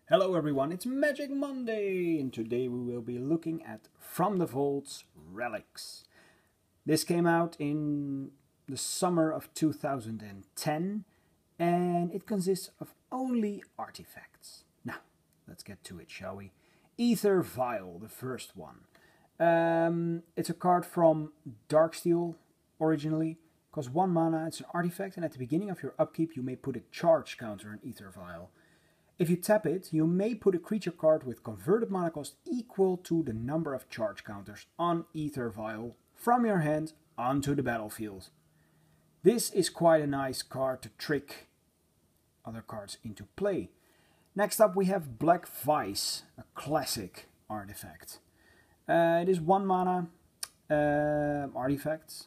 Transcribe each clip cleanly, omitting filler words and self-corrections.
Hello everyone, it's Magic Monday, and today we will be looking at From the Vault's Relics. This came out in the summer of 2010, and it consists of only artifacts. Now, let's get to it, shall we? Ether Vial, the first one. It's a card from Darksteel originally. Costs 1 mana, it's an artifact, and at the beginning of your upkeep you may put a charge counter on Ether Vial. If you tap it, you may put a creature card with converted mana cost equal to the number of charge counters on Ether Vial from your hand onto the battlefield. This is quite a nice card to trick other cards into play. Next up we have Black Vice, a classic artifact. It is 1 mana artifact.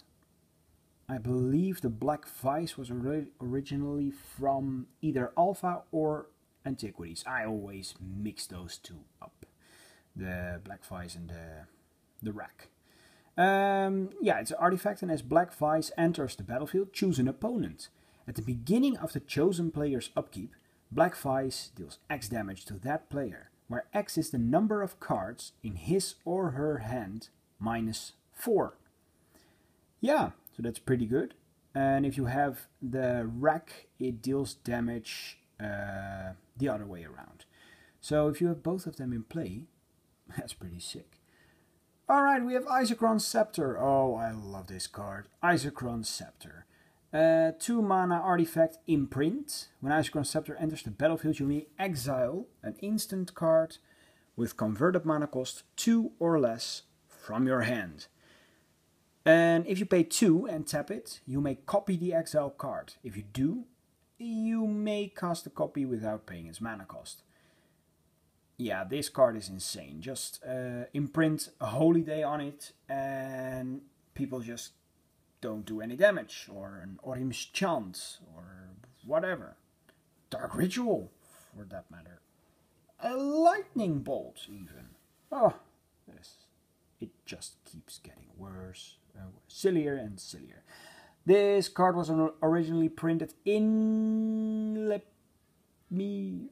I believe the Black Vice was originally from either Alpha or Antiquities. I always mix those two up, the Black Vice and the Rack. It's an artifact, and as Black Vice enters the battlefield, choose an opponent. At the beginning of the chosen player's upkeep, Black Vice deals X damage to that player, where X is the number of cards in his or her hand minus 4. Yeah, so that's pretty good. And if you have the Rack, it deals damage the other way around. So if you have both of them in play, that's pretty sick. Alright, we have Isochron Scepter. Oh, I love this card. Isochron Scepter. 2 mana artifact Imprint. When Isochron Scepter enters the battlefield, you may exile an instant card with converted mana cost 2 or less from your hand. And if you pay 2 and tap it, you may copy the exile card. If you do, you may cast a copy without paying its mana cost. Yeah, this card is insane. Just imprint a Holy Day on it and people just don't do any damage. Or an Orim's Chant or whatever. Dark Ritual, for that matter. A Lightning Bolt even. Oh, it just keeps getting worse, sillier and sillier. This card was originally printed in, let me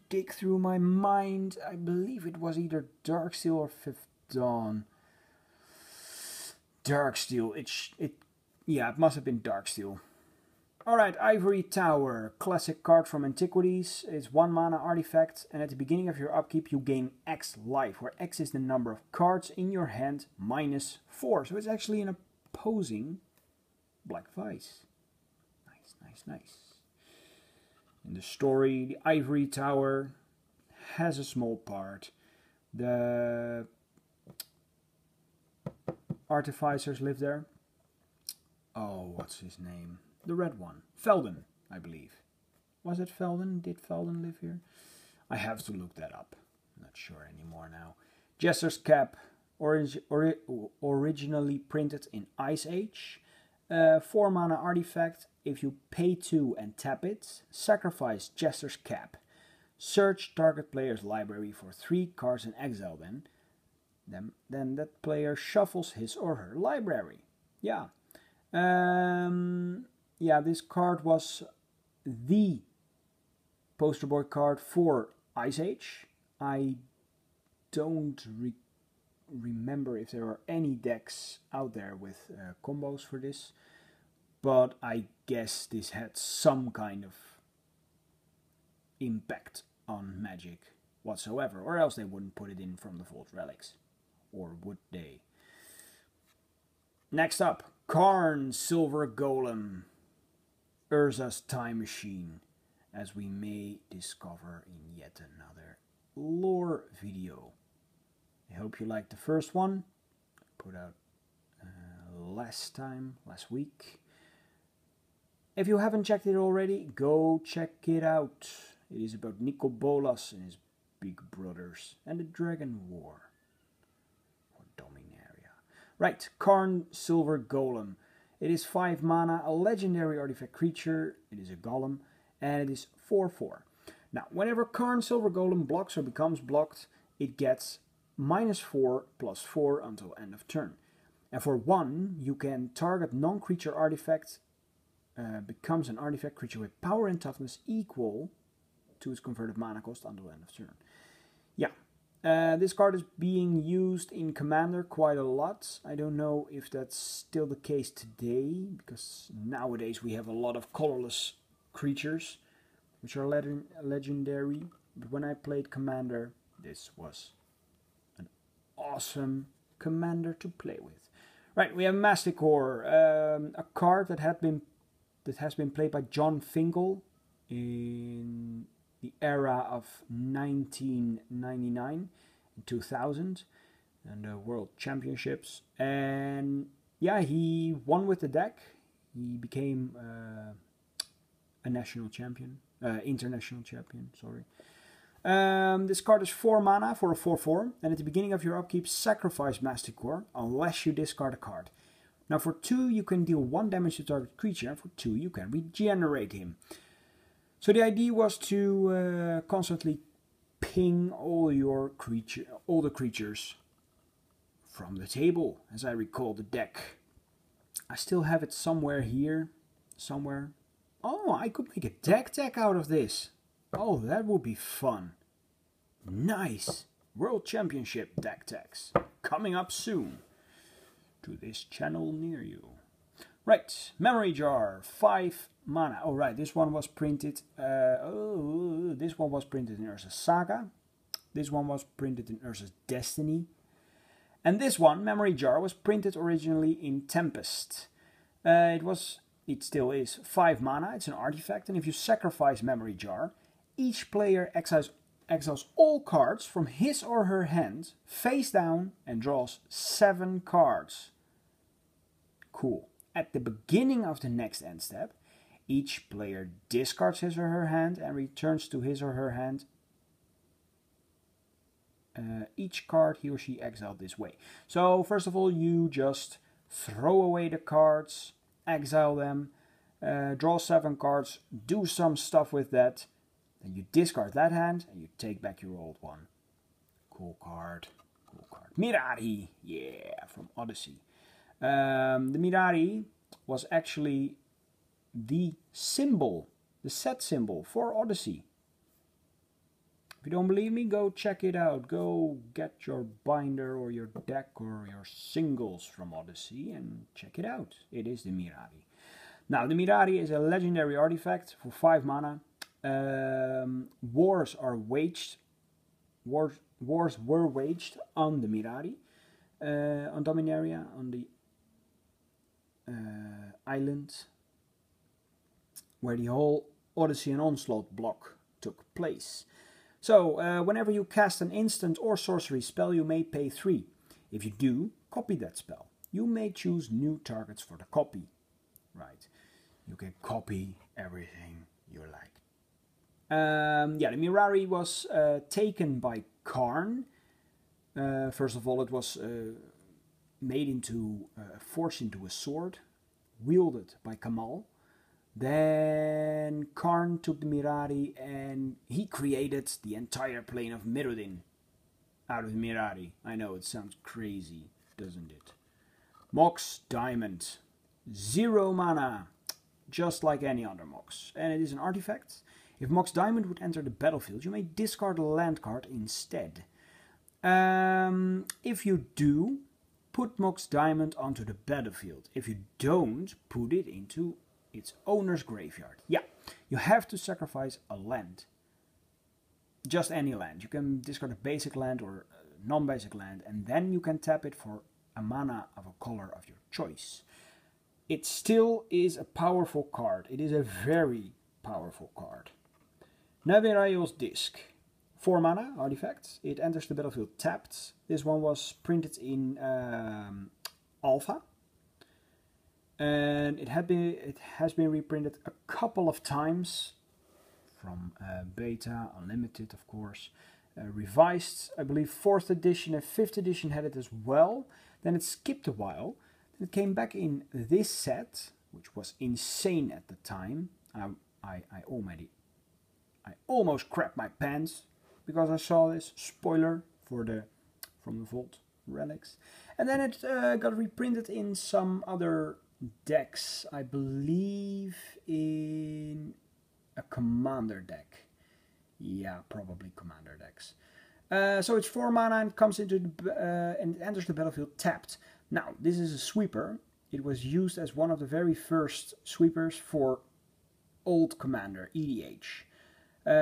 dig through my mind, I believe it was either Darksteel or Fifth Dawn. Darksteel, it must have been Darksteel. Alright, Ivory Tower, classic card from Antiquities. It's 1 mana artifact, and at the beginning of your upkeep you gain X life, where X is the number of cards in your hand minus 4. So it's actually an opposing Black Vice. Nice. In the story, the Ivory Tower has a small part. The artificers live there. Oh, what's his name? The red one. Felden, I believe. Was it Felden? Did Felden live here? I have to look that up. I'm not sure anymore now. Jester's Cap, originally printed in Ice Age. 4 mana artifact. If you pay 2 and tap it, sacrifice Jester's Cap. Search target player's library for 3 cards and exile them. Then that player shuffles his or her library. Yeah. This card was the poster boy card for Ice Age. I don't remember if there are any decks out there with combos for this, but I guess this had some kind of impact on Magic whatsoever, or else they wouldn't put it in From the Vault Relics, or would they? Next up, Karn Silver Golem, Urza's Time Machine, as we may discover in yet another lore video. I hope you liked the first one. Put out last week. If you haven't checked it already, go check it out. It is about Nicol Bolas and his big brothers and the Dragon War. Or Dominaria. Right, Karn Silver Golem. It is 5 mana, a legendary artifact creature. It is a golem, and it is 4/4. Now, whenever Karn Silver Golem blocks or becomes blocked, it gets -4 +4 until end of turn. And for 1, you can target non-creature artifact, becomes an artifact creature with power and toughness equal to its converted mana cost until end of turn. Yeah. This card is being used in Commander quite a lot. I don't know if that's still the case today, because nowadays we have a lot of colorless creatures, which are legendary. But when I played Commander, this was an awesome Commander to play with. Right, we have Masticore, a card that has been played by John Finkel in the era of 1999 and 2000 and the World Championships. And yeah, he won with the deck. He became a national champion, international champion, sorry. This card is 4 mana for a 4/4, and at the beginning of your upkeep, sacrifice Masticore unless you discard a card. Now for 2 you can deal 1 damage to target creature, and for 2 you can regenerate him. So the idea was to constantly ping all the creatures from the table, as I recall the deck. I still have it somewhere here, somewhere. Oh, I could make a deck out of this. Oh, that would be fun. Nice. World Championship deck decks coming up soon to this channel near you. Right, Memory Jar, 5 mana. Oh right, this one was printed. This one was printed in Urza's Saga. This one was printed in Urza's Destiny. And this one, Memory Jar, was printed originally in Tempest. It still is 5 mana. It's an artifact, and if you sacrifice Memory Jar, each player exiles all cards from his or her hand face down and draws 7 cards. Cool. At the beginning of the next end step, each player discards his or her hand and returns to his or her hand each card he or she exiled this way. So first of all, you just throw away the cards, exile them, draw 7 cards, do some stuff with that, then you discard that hand and you take back your old one. Cool card. Cool card. Mirari, yeah, from Odyssey. The Mirari was actually the symbol, the set symbol for Odyssey. If you don't believe me, go check it out. Go get your binder or your deck or your singles from Odyssey and check it out. It is the Mirari. Now, the Mirari is a legendary artifact for 5 mana. Wars were waged on the Mirari, on Dominaria, on the island where the whole Odyssey and Onslaught block took place. So, whenever you cast an instant or sorcery spell, you may pay 3. If you do, copy that spell. You may choose new targets for the copy. Right. You can copy everything you like. Yeah, the Mirari was taken by Karn. First of all, it was forged into a sword, wielded by Kamal. Then Karn took the Mirari and he created the entire plane of Mirrodin out of the Mirari. I know, it sounds crazy, doesn't it? Machs Diamond, 0 mana, just like any other Machs. And it is an artifact. If Machs Diamond would enter the battlefield, you may discard a land card instead. If you do, put Machs Diamond onto the battlefield. If you don't, put it into its owner's graveyard. Yeah, you have to sacrifice a land. Just any land. You can discard a basic land or a non-basic land, and then you can tap it for a mana of a color of your choice. It still is a powerful card. It is a very powerful card. Navirael's Disc. 4 mana artifact. It enters the battlefield tapped. This one was printed in Alpha. And it has been reprinted a couple of times from Beta, Unlimited of course, revised, I believe 4th edition and 5th edition had it as well. Then it skipped a while, then it came back in this set, which was insane at the time. I almost crapped my pants because I saw this, spoiler from the Vault Relics. And then it got reprinted in some other decks, I believe in a Commander deck. Yeah, probably commander decks. So it's 4 mana and comes into the, and enters the battlefield tapped. Now, this is a sweeper. It was used as one of the very first sweepers for old commander, EDH.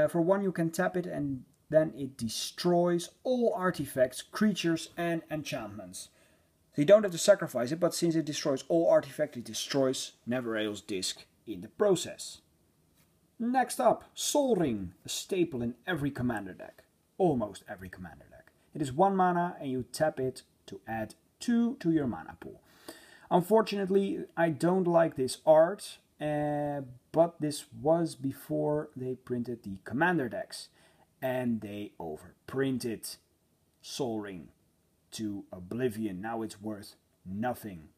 For 1 you can tap it and then it destroys all artifacts, creatures and enchantments. So you don't have to sacrifice it, but since it destroys all artifacts, it destroys Neverrail's disc in the process. Next up, Sol Ring, a staple in every commander deck. Almost every commander deck. It is 1 mana and you tap it to add 2 to your mana pool. Unfortunately, I don't like this art, but this was before they printed the commander decks. And they overprinted Sol Ring to oblivion. Now it's worth nothing.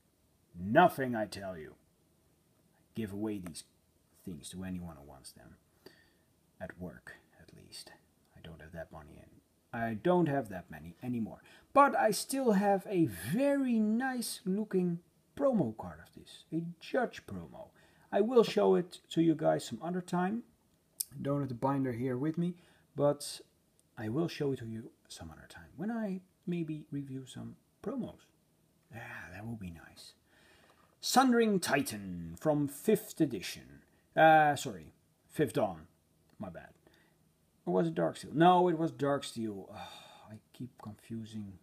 Nothing, I tell you. Give away these things to anyone who wants them. At work, at least. I don't have that money in. I don't have that many anymore. But I still have a very nice looking promo card of this. A Judge promo. I will show it to you guys some other time. I don't have the binder here with me. But I will show it to you some other time. When I maybe review some promos. Yeah, that will be nice. Sundering Titan from 5th edition. Sorry, 5th Dawn. My bad. Or was it Darksteel? No, it was Darksteel. I keep confusing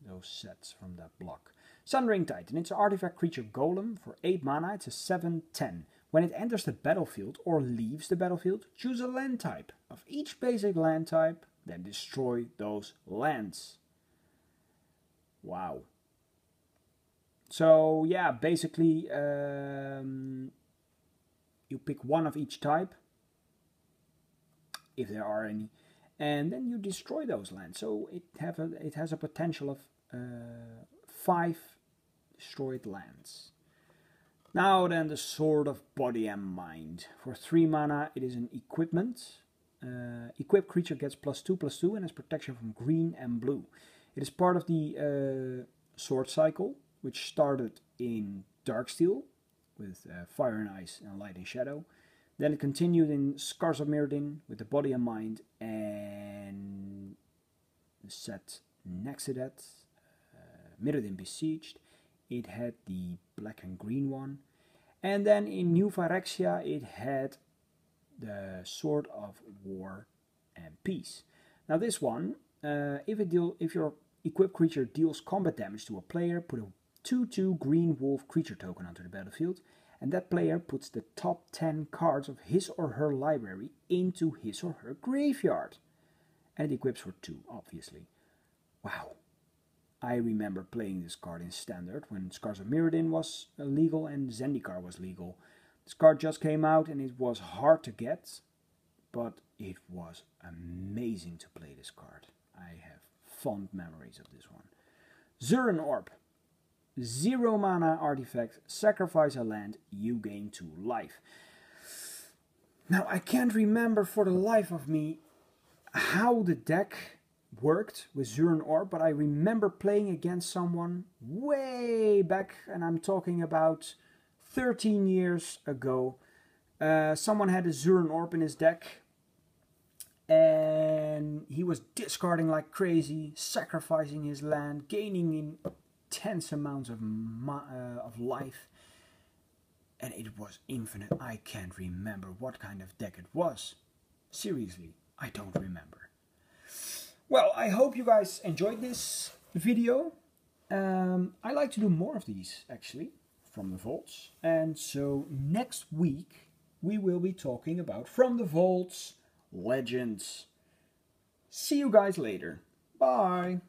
those sets from that block. Sundering Titan. It's an artifact creature golem for 8 mana. It's a 7/10. When it enters the battlefield or leaves the battlefield, choose a land type of each basic land type, then destroy those lands. Wow. So yeah, basically you pick 1 of each type, if there are any, and then you destroy those lands. So it has a potential of 5 destroyed lands. Now then, the Sword of Body and Mind. For 3 mana, it is an equipment. Equipped creature gets +2/+2 and has protection from green and blue. It is part of the Sword Cycle, which started in Darksteel, with Fire and Ice and Light and Shadow. Then it continued in Scars of Mirrodin with the Body and Mind, and the set next to that, Mirrodin Besieged. It had the black and green one. And then in New Phyrexia it had the Sword of War and Peace. Now this one, if your equipped creature deals combat damage to a player, put a 2/2 green wolf creature token onto the battlefield, and that player puts the top 10 cards of his or her library into his or her graveyard. And it equips for 2, obviously. Wow. I remember playing this card in Standard when Scars of Mirrodin was legal and Zendikar was legal. This card just came out and it was hard to get, but it was amazing to play this card. I have fond memories of this one. Zuran Orb. 0 mana artifact, sacrifice a land, you gain 2 life. Now I can't remember for the life of me how the deck worked with Zuran Orb, but I remember playing against someone way back, and I'm talking about 13 years ago. Someone had a Zuran Orb in his deck, and he was discarding like crazy, sacrificing his land, gaining intense amounts of life, and it was infinite. I can't remember what kind of deck it was. Seriously, I don't remember. Well, I hope you guys enjoyed this video. I like to do more of these, actually, from the vaults. And so next week, we will be talking about From the Vaults Legends. See you guys later. Bye.